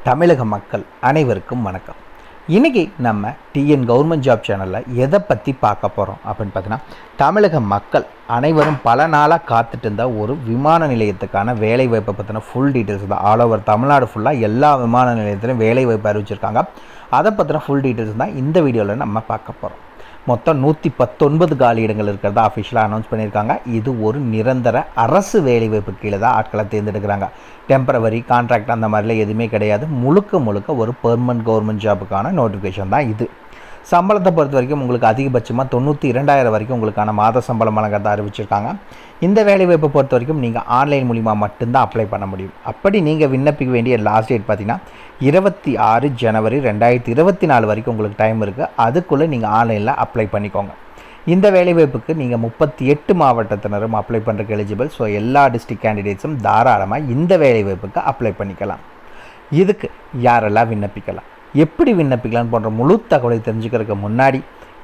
தமிழக மக்கள் அனைவருக்கும் வணக்கம். இன்றைக்கி நம்ம டிஎன் கவர்மெண்ட் ஜாப் சேனலில் எதை பற்றி பார்க்க போகிறோம் அப்படின்னு பார்த்தீங்கன்னா, தமிழக மக்கள் அனைவரும் பல நாளாக காத்துட்டு இருந்த ஒரு விமான நிலையத்துக்கான வேலைவாய்ப்பை பற்றின ஃபுல் டீட்டெயில்ஸ் தான். ஆல் ஓவர் தமிழ்நாடு ஃபுல்லாக எல்லா விமான நிலையத்திலும் வேலைவாய்ப்பு அறிவிச்சிருக்காங்க. அதை பற்றின ஃபுல் டீட்டெயில்ஸ் தான் இந்த வீடியோவில் நம்ம பார்க்க போகிறோம். மொத்தம் 119 காலி இடங்கள் இருக்கிறதா அஃபிஷியலாக அனௌன்ஸ் பண்ணியிருக்காங்க. இது ஒரு நிரந்தர அரசு வேலைவாய்ப்பு கீழே தான் ஆட்களை தேர்ந்தெடுக்கிறாங்க. டெம்பரவரி கான்ட்ராக்ட் அந்த மாதிரிலாம் எதுவுமே கிடையாது. முழுக்க ஒரு பெர்மனன்ட் கவர்மெண்ட் ஜாபுக்கான நோட்டிஃபிகேஷன் தான் இது. சம்பளத்தை பொறுத்த வரைக்கும் உங்களுக்கு அதிகபட்சமாக 92,000 வரைக்கும் உங்களுக்கான மாத சம்பளம் வழங்கறதை அறிவிச்சிருக்காங்க. இந்த வேலைவாய்ப்பை பொறுத்த வரைக்கும் நீங்கள் ஆன்லைன் மூலிமா மட்டும்தான் அப்ளை பண்ண முடியும். அப்படி நீங்கள் விண்ணப்பிக்க வேண்டிய லாஸ்ட் டேட் பார்த்தீங்கன்னா 26 ஜனவரி 2024 வரைக்கும் உங்களுக்கு டைம் இருக்குது. அதுக்குள்ளே நீங்கள் ஆன்லைனில் அப்ளை பண்ணிக்கோங்க. இந்த வேலைவாய்ப்புக்கு நீங்கள் 38 மாவட்டத்தினரும் அப்ளை பண்ணுறதுக்கு எலிஜிபிள். ஸோ எல்லா டிஸ்ட்ரிக்ட் கேண்டிடேட்ஸும் தாராளமாக இந்த வேலைவாய்ப்புக்கு அப்ளை பண்ணிக்கலாம். இதுக்கு யாரெல்லாம் விண்ணப்பிக்கலாம், எப்படி விண்ணப்பிக்கலான்னு போன்ற முழு தகவலை தெரிஞ்சுக்கிறதுக்கு முன்னாடி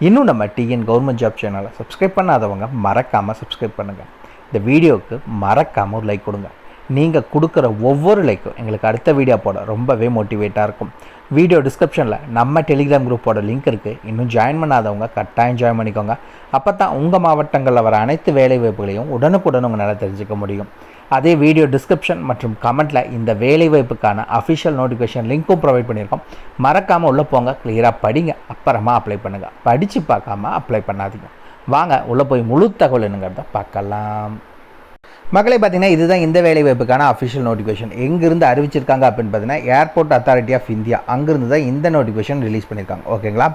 இன்னும் நம்ம டிஎன் கவர்மெண்ட் ஜாப் சேனலை சப்ஸ்கிரைப் பண்ணாதவங்க மறக்காமல் சப்ஸ்கிரைப் பண்ணுங்கள். இந்த வீடியோவுக்கு மறக்காமல் ஒரு லைக் கொடுங்க. நீங்கள் கொடுக்குற ஒவ்வொரு லைக்கும் எங்களுக்கு அடுத்த வீடியோ போட ரொம்பவே மோட்டிவேட்டாக இருக்கும். வீடியோ டிஸ்கிரிப்ஷனில் நம்ம டெலிகிராம் குரூப்போட லிங்க் இருக்குது. இன்னும் ஜாயின் பண்ணாதவங்க கட்டாயம் ஜாயின் பண்ணிக்கோங்க. அப்போ தான் உங்கள் மாவட்டங்களில் வர அனைத்து வேலைவாய்ப்புகளையும் உடனுக்குடன் உங்களால் தெரிஞ்சுக்க முடியும். அதே வீடியோ டிஸ்கிரிப்ஷன் மற்றும் கமெண்ட்டில் இந்த வேலைவாய்ப்புக்கான அஃபிஷியல் நோட்டிஃபிகேஷன் லிங்க்கும் ப்ரொவைட் பண்ணியிருக்கோம். மறக்காமல் உள்ளே போங்க, கிளியராக படிங்க, அப்புறமா அப்ளை பண்ணுங்கள். படித்து பார்க்காம அப்ளை பண்ணாதீங்க. வாங்க உள்ளே போய் முழு தகவல் என்னங்கிறத பார்க்கலாம். மக்களே, பார்த்தீங்கன்னா இதுதான் இந்த வேலைவாய்ப்புக்கான அஃபிஷியல் நோட்டிஃபிகேஷன். எங்கேருந்து அறிவிச்சிருக்காங்க அப்படின்னு பார்த்தீங்கன்னா, ஏர்போர்ட் அத்தாரிட்டி ஆஃப் இந்தியா அங்கேருந்து தான் இந்த நோட்டிஃபிகேஷன் ரிலீஸ் பண்ணியிருக்காங்க. ஓகேங்களா,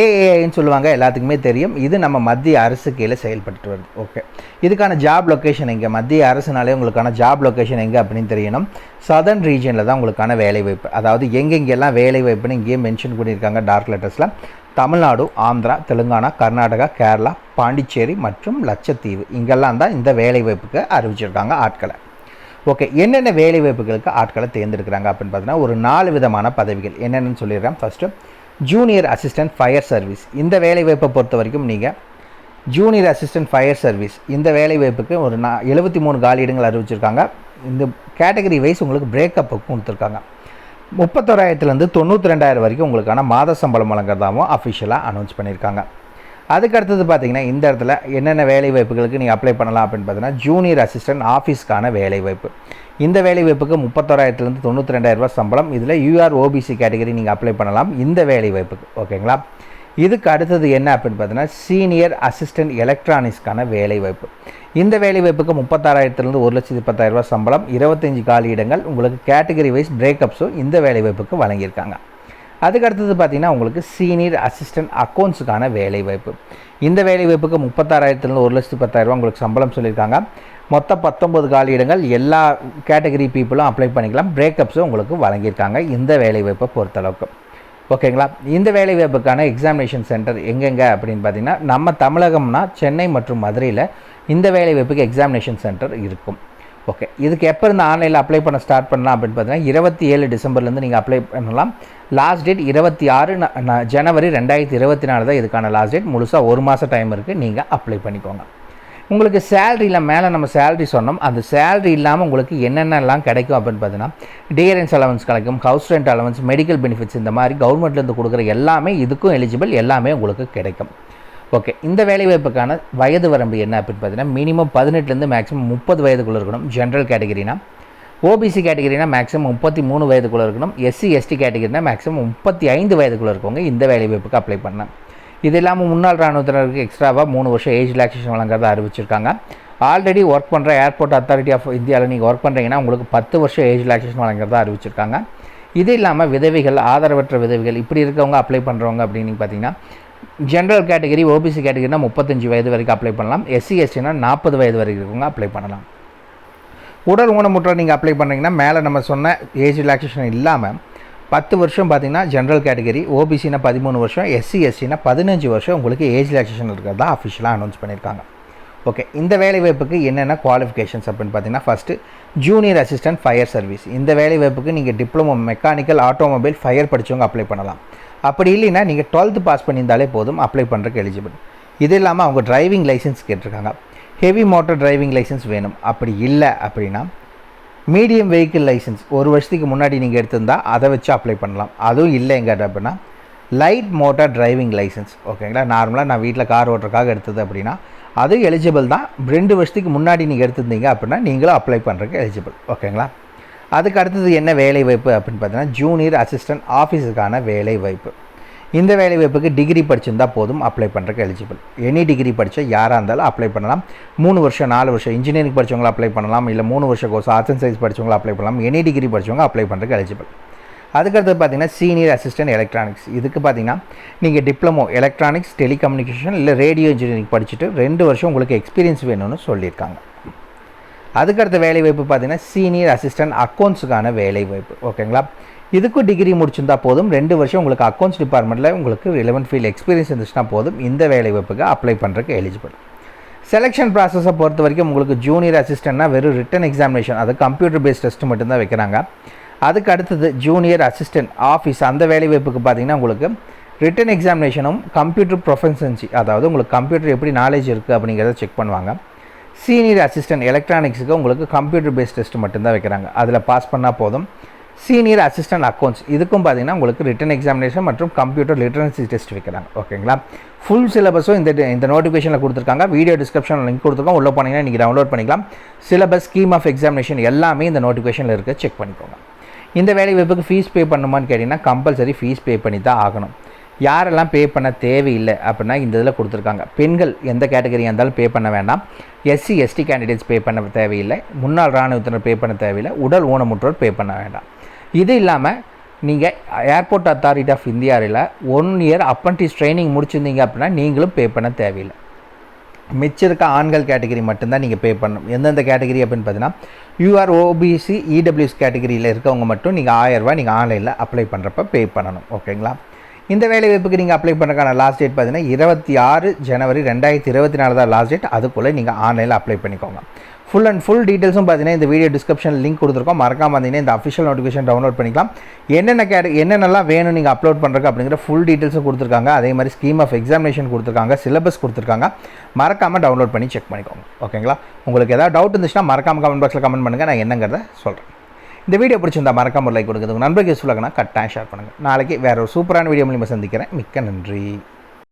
ஏஏஐன்னு சொல்லுவாங்க, எல்லாத்துக்குமே தெரியும். இது நம்ம மத்திய அரசு கீழே செயல்பட்டு வருது. ஓகே, இதுக்கான ஜாப் லொக்கேஷன் எங்கே, மத்திய அரசுனாலே உங்களுக்கான ஜாப் லொக்கேஷன் எங்கே அப்படின்னு தெரியணும். சதர்ன் ரீஜனில் தான் உங்களுக்கான வேலைவாய்ப்பு. அதாவது எங்கெங்கெல்லாம் வேலைவாய்ப்புன்னு இங்கேயே மென்ஷன் பண்ணியிருக்காங்க டார்க் லெட்டர்ஸில். தமிழ்நாடு, ஆந்திரா, தெலுங்கானா, கர்நாடகா, கேரளா, பாண்டிச்சேரி மற்றும் லட்சத்தீவு இங்கெல்லாம் தான் இந்த வேலைவாய்ப்புக்கு அறிவிச்சிருக்காங்க ஆட்களை. ஓகே, என்னென்ன வேலைவாய்ப்புகளுக்கு ஆட்களை தேர்ந்தெடுக்கிறாங்க அப்படின்னு பார்த்தீங்கன்னா, ஒரு 4 விதமான பதவிகள் என்னென்னு சொல்லிடுறேன். First junior assistant fire service. இந்த வேலைவாய்ப்பை பொறுத்த வரைக்கும் நீங்கள் ஜூனியர் அசிஸ்டன்ட் ஃபயர் சர்வீஸ் இந்த வேலைவாய்ப்புக்கு ஒரு 73 காலி இடங்கள் அறிவிச்சிருக்காங்க. இந்த கேட்டகரி வைஸ் உங்களுக்கு பிரேக்கப்புக்கு கொடுத்துருக்காங்க. 31,000 92,000 வரைக்கும் உங்களுக்கான மாத சம்பளம் வழங்குறதாகவும் அஃபிஷியலாக அனௌன்ஸ் பண்ணியிருக்காங்க. அதுக்கு அடுத்தது பார்த்தீங்கன்னா, இந்த இடத்துல என்னென்ன வேலைவாய்ப்புகளுக்கு நீங்கள் அப்ளை பண்ணலாம் அப்படின்னு பார்த்தீங்கன்னா, ஜூனியர் அசிஸ்டன்ட் ஆஃபீஸ்க்கான வேலைவாய்ப்பு. இந்த வேலைவாய்ப்புக்கு 30,000 92,000 சம்பளம். இதில் யூஆர் ஓபிசி கேட்டகரி நீங்கள் அப்ளை பண்ணலாம் இந்த வேலைவாய்ப்புக்கு. ஓகேங்களா, இதுக்கு அடுத்தது என்ன அப்படின்னு பார்த்தீங்கன்னா, சீனியர் அசிஸ்டன்ட் எலக்ட்ரானிக்ஸ்க்கான வேலைவாய்ப்பு. இந்த வேலைவாய்ப்புக்கு 36,000 1,10,000 சம்பளம். 25 காலி இடங்கள். உங்களுக்கு கேட்டகரி வைஸ் பிரேக்கப்ஸும் இந்த வேலைவாய்ப்புக்கு வழங்கியிருக்காங்க. அதுக்கு அடுத்தது பார்த்திங்கன்னா, உங்களுக்கு சீனியர் அசிஸ்டன்ட் அக்கௌண்ட்ஸுக்கான வேலைவாய்ப்பு. இந்த வேலைவாய்ப்புக்கு 36,000 1,10,000 உங்களுக்கு சம்பளம் சொல்லியிருக்காங்க. மொத்தம் 19 காலி இடங்கள். எல்லா கேட்டகரி பீப்புளும் அப்ளை பண்ணிக்கலாம். பிரேக்கப்ஸும் உங்களுக்கு வழங்கியிருக்காங்க இந்த வேலைவாய்ப்பை பொறுத்தளவுக்கு. ஓகேங்களா, இந்த வேலைவாய்ப்புக்கான எக்ஸாமினேஷன் சென்டர் எங்கெங்கே அப்படின்னு பார்த்தீங்கன்னா, நம்ம தமிழகம்னா சென்னை மற்றும் மதுரையில் இந்த வேலைவாய்ப்புக்கு எக்ஸாமினேஷன் சென்டர் இருக்கும். ஓகே, இதுக்கு எப்போ இருந்து ஆன்லைனில் அப்ளை பண்ண ஸ்டார்ட் பண்ணலாம் அப்படின்னு பார்த்தீங்கன்னா, 27 டிசம்பர்லேருந்து நீங்கள் அப்ளை பண்ணலாம். லாஸ்ட் டேட் 26 ஜனவரி 2024 தான் இதுக்கான லாஸ்ட் டேட். முழுசாக ஒரு மாதம் டைம் இருக்குது, நீங்கள் அப்ளை பண்ணிக்கோங்க. உங்களுக்கு சேலரியில் மேலே நம்ம சேலரி சொன்னோம். அந்த சேலரி இல்லாமல் உங்களுக்கு என்னென்னலாம் கிடைக்கும் அப்படின்னு பார்த்தீங்கன்னா, டியரன்ஸ் அலவன்ஸ் கிடைக்கும், house rent allowance, medical benefits, இந்த மாதிரி கவர்மெண்ட்லேருந்து கொடுக்குற எல்லாமே இதுக்கும் எலிஜிபிள், எல்லாமே உங்களுக்கு கிடைக்கும். ஓகே, இந்த வேலைவாய்ப்புக்கான வயது வரம்பு என்ன அப்படின்னு பார்த்தீங்கன்னா, மினிமம் 18 மேக்ஸிமம் 30 வயதுக்குள்ளே இருக்கணும். ஜென்ரல் கேட்டகிரினா, ஓபிசி கேட்டகிரினா மேக்ஸிமம் 33 வயதுக்குள்ளே இருக்கணும். எஸ்சி எஸ்டி கேட்டகிரினா மேக்ஸிமம் 35 வயதுக்குள்ளே இருக்கவங்க இந்த வேலைவாய்ப்புக்கு அப்ளை பண்ணலாம். இது இல்லாமல் முன்னாள் இராணுவத்தினருக்கு எக்ஸ்ட்ராவாக 3 வருஷம் ஏஜ் ரிலாக்ஸேஷன் வழங்குறதா அறிவிச்சிருக்காங்க. ஆல்ரெடி ஒர்க் பண்ணுற ஏர்போர்ட் அத்தாரிட்டி ஆஃப் இந்தியாவில் நீங்கள் ஒர்க் பண்ணுறீங்கன்னா உங்களுக்கு 10 வருஷம் ஏஜ் ரிலாக்ஸேஷன் வழங்குறதா அறிவிச்சிருக்காங்க. இது இல்லாமல் விதவைகள், ஆதரவற்ற விதவைகள் இப்படி இருக்கவங்க அப்ளை பண்ணுறவங்க அப்படின்னு பார்த்தீங்கன்னா, ஜென்ரல் கேட்டகரி ஓபிசி கேட்டகரினா 35 வயது வரைக்கும் அப்ளை பண்ணலாம். எஸ்சி எஸ்டினா 40 வயது வரைக்கும் இருக்கவங்க அப்ளை பண்ணலாம். உடல் ஊனமுற்ற நீங்கள் அப்ளை பண்ணுறீங்கன்னா, மேலே நம்ம சொன்ன ஏஜ் ரிலாக்ஸேஷன் இல்லாமல் 10 வருஷம் பார்த்தீங்கன்னா ஜென்ரல் கேட்டகரி, ஓபிசினா 13 வருஷம், எஸ்சி எஸ்டினா 15 வருஷம் உங்களுக்கு ஏஜ் ரிலாக்ஸேஷன் இருக்கிறதா அஃபிஷியலாக அனௌன்ஸ் பண்ணியிருக்காங்க. ஓகே, இந்த வேலைவாய்ப்புக்கு என்னென்ன குவாலிஃபிகேஷன்ஸ் அப்படின்னு பார்த்தீங்கன்னா, first junior assistant fire service. இந்த வேலைவாய்ப்புக்கு நீங்கள் டிப்ளமோ மெக்கானிக்கல் ஆட்டோமொபைல் ஃபயர் படித்தவங்க அப்ளை பண்ணலாம். அப்படி இல்லைன்னா நீங்கள் 12th பாஸ் பண்ணியிருந்தாலே போதும், அப்ளை பண்ணுறதுக்கு எலிஜிபிள். இது இல்லாமல் அவங்க டிரைவிங் லைசன்ஸ் கேட்டிருக்காங்க. ஹெவி மோட்டர் டிரைவிங் லைசன்ஸ் வேணும். அப்படி இல்லை அப்படின்னா மீடியம் வெஹிக்கிள் லைசன்ஸ் ஒரு வருஷத்துக்கு முன்னாடி நீங்கள் எடுத்திருந்தால் அதை வச்சு அப்ளை பண்ணலாம். அதுவும் இல்லைங்க அப்படின்னா லைட் மோட்டார் டிரைவிங் லைசன்ஸ், ஓகேங்களா. நார்மலாக நான் வீட்டில் கார் ஓட்டுறதுக்காக எடுத்தது அப்படின்னா அது எலிஜிபிள் தான். 2 வருஷத்துக்கு முன்னாடி நீங்கள் எடுத்திருந்தீங்க அப்படின்னா நீங்களும் அப்ளை பண்ணுறதுக்கு எலிஜிபிள், ஓகேங்களா. அதுக்கு அடுத்தது என்ன வேலை வாய்ப்பு அப்படின்னு பார்த்தீங்கன்னா ஜூனியர் அசிஸ்டன்ட் ஆஃபீஸுக்கான வேலை வாய்ப்பு. இந்த வேலை வாய்ப்புக்கு டிகிரி படிச்சிருந்தால் போதும் அப்ளை பண்ணுறதுக்கு எலிஜிபிள். எனி டிகிரி படித்த யாராக இருந்தாலும் அப்ளை பண்ணலாம். 3 வருஷம் 4 வருஷம் இன்ஜினியரிங் படித்தவங்களை அப்ளை பண்ணலாம், இல்லை 3 வருஷம் கோர்ஸ் ஆர்ட்ஸ் அண்ட் சயின்ஸ் படித்தவங்களை அப்ளை பண்ணலாம். எனி டிகிரி படித்தவங்க அப்ளை பண்ணுறதுக்கு எலிஜிபிள். அதுக்கடுத்து பார்த்தீங்கன்னா சீனியர் அசிஸ்டன்ட் எலக்ட்ரானிக்ஸ். இதுக்கு பார்த்தீங்கன்னா நீங்கள் டிப்ளமோ எலக்ட்ரானிக்ஸ் டெலிகம்யூனிகேஷன் இல்லை ரேடியோ இன்ஜினியரிங் படிச்சுட்டு 2 வருஷம் உங்களுக்கு எக்ஸ்பீரியன்ஸ் வேணும்னு சொல்லியிருக்காங்க. அதுக்கடுத்த வேலை வாய்ப்பு பார்த்தீங்கன்னா சீனியர் அசிஸ்டன்ட் அக்கௌண்ட்ஸுக்கான வேலை வாய்ப்பு, ஓகேங்களா. இதுக்கும் டிகிரி முடிச்சிருந்தால் போதும். 2 வருஷம் உங்களுக்கு அக்கௌண்ட்ஸ் டிபார்ட்மெண்ட்டில் உங்களுக்கு ரிலவெண்ட் ஃபீல்ட் எக்ஸ்பீரியன்ஸ் இருந்துச்சுன்னா போதும் இந்த வேலை வாய்ப்புக்கு அப்ளை பண்ணுறதுக்கு எலிஜிபிள். செலெக்ஷன் ப்ராசஸை பொறுத்த வரைக்கும் உங்களுக்கு ஜூனியர் அசிஸ்டன்ட்னா வெறும் ரிட்டன் எக்ஸாமினேஷன், அது கம்ப்யூட்டர் பேஸ்ட் டெஸ்ட் மட்டும்தான் வைக்கிறாங்க. அதுக்கு அடுத்தது ஜூனியர் அசிஸ்டன்ட் ஆஃபீஸ், அந்த வேலை வாய்ப்புக்கு பார்த்தீங்கன்னா உங்களுக்கு ரிட்டன் எக்ஸாமினேஷனும் கம்ப்யூட்டர் ப்ரொஃபஷன்சி, அதாவது உங்களுக்கு கம்ப்யூட்டர் எப்படி நாலேஜ் இருக்குது அப்படிங்கிறத செக் பண்ணுவாங்க. சீனியர் அசிஸ்டன்ட் எலக்ட்ரானிக்ஸுக்கு உங்களுக்கு கம்ப்யூட்டர் பேஸ்ட் டெஸ்ட் மட்டும்தான் வைக்கிறாங்க, அதில் பாஸ் பண்ணால் போதும். சீனியர் அசிஸ்டன்ட் அக்கௌண்ட்ஸ் இதுக்கும் பார்த்தீங்கன்னா உங்களுக்கு ரிட்டன் எக்ஸாமினேஷன் மற்றும் கம்ப்யூட்டர் லிட்ரன்சி டெஸ்ட் வைக்கிறாங்க, ஓகேங்களா. ஃபுல் சிலபஸும் இந்த நோட்டிஃபிகேஷனில் கொடுத்துருக்காங்க. வீடியோ டிஸ்கிரிப்ஷனில் லிங்க் கொடுத்துருக்கோம், உள்ளே போனீங்கன்னா நீங்கள் டவுன்லோட் பண்ணிக்கலாம். சிலபஸ், ஸ்கீம் ஆஃப் எக்ஸாமினேஷன் எல்லாமே இந்த நோட்டிஃபிகேஷனில் இருக்க செக் பண்ணிக்கோங்க. இந்த வேலை வாய்ப்புக்கு ஃபீஸ் பே பண்ணுமான்னு கேட்டிங்கன்னா கம்பல்சரி ஃபீஸ் பே பண்ணி தான் ஆகணும். யாரெல்லாம் பே பண்ண தேவையில்லை அப்படின்னா இந்த இதில் கொடுத்துருக்காங்க. பெண்கள் எந்த கேட்டகரியாக இருந்தாலும் பே பண்ண வேண்டாம். எஸ்சி எஸ்டி கேண்டிடேட்ஸ் பே பண்ண தேவையில்லை. முன்னாள் இராணுவத்தினர் பே பண்ண தேவையில்லை. உடல் ஊனமுற்றோர் பே பண்ண வேண்டாம். இது இல்லாமல் நீங்கள் ஏர்போர்ட் அத்தாரிட்டி ஆஃப் இந்தியாவில் 1 இயர் அப்ரண்டிஸ் ட்ரைனிங் முடிச்சிருந்தீங்க அப்படின்னா நீங்களும் பே பண்ண தேவையில்லை. மிச்சம் இருக்க ஆண்கள் கேட்டகரி மட்டும்தான் நீங்கள் பே பண்ணணும். எந்தெந்த கேட்டகரி அப்படின்னு பார்த்தீங்கன்னா யூஆர் ஓபிசி இடபிள்யூஎஸ் கேட்டகரியில் இருக்கவங்க மட்டும் நீங்கள் 1000 ரூபாய் நீங்கள் ஆன்லைனில் அப்ளை பண்ணுறப்ப பே பண்ணணும், ஓகேங்களா. இந்த வேலை வாய்ப்புக்கு நீங்கள் அப்ளை பண்ணுறதுக்கான லாஸ்ட் டேட் பார்த்தீங்கன்னா 26 ஜனவரி 2024 தான் லாஸ்ட் டேட். அதுக்குள்ளே நீங்கள் ஆன்லைனில் அப்ளை பண்ணிக்கோங்க. ஃபுல் டீட்டெயில்ஸும் பார்த்தீங்கன்னா இந்த வீடியோ டிஸ்கிரிப்ஷனில் லிங்க் கொடுத்துருக்கோம். மறக்காம வந்தீங்கன்னா இந்த அஃபிஷியல் நோட்டிஃபிகேஷன் டவுன்லோட் பண்ணிக்கலாம். என்னென்னலாம் வேணும் நீங்கள் அப்லோட் பண்ணுறதுக்கு அப்படிங்கிற ஃபுல் டீட்டெயில்ஸும் கொடுத்துருக்காங்க. அதே மாதிரி ஸ்கீம் ஆஃப் எக்ஸாமினேஷன் கொடுத்துருக்காங்க, சிலபஸ் கொடுத்துருக்காங்க. மறக்காமல் டவுன்லோட் பண்ணி செக் பண்ணிக்கோங்க, ஓகேங்களா. உங்களுக்கு ஏதாவது டவுட் இருந்துச்சுன்னா மறக்காமல் கமெண்ட் பாக்ஸில் கமெண்ட் பண்ணுங்கள், நான் என்னங்கிறத சொல்கிறேன். இந்த வீடியோ பிடிச்சிருந்தா மறக்காம லைக் கொடுக்குறது, நண்பர்கள் யூஸ்ஃபுல்லாகனா கட்டாயம் ஷேர் பண்ணுங்கள். நாளைக்கு வேறு ஒரு சூப்பரான வீடியோ மூலியமாக சந்திக்கிறேன். மிக்க நன்றி.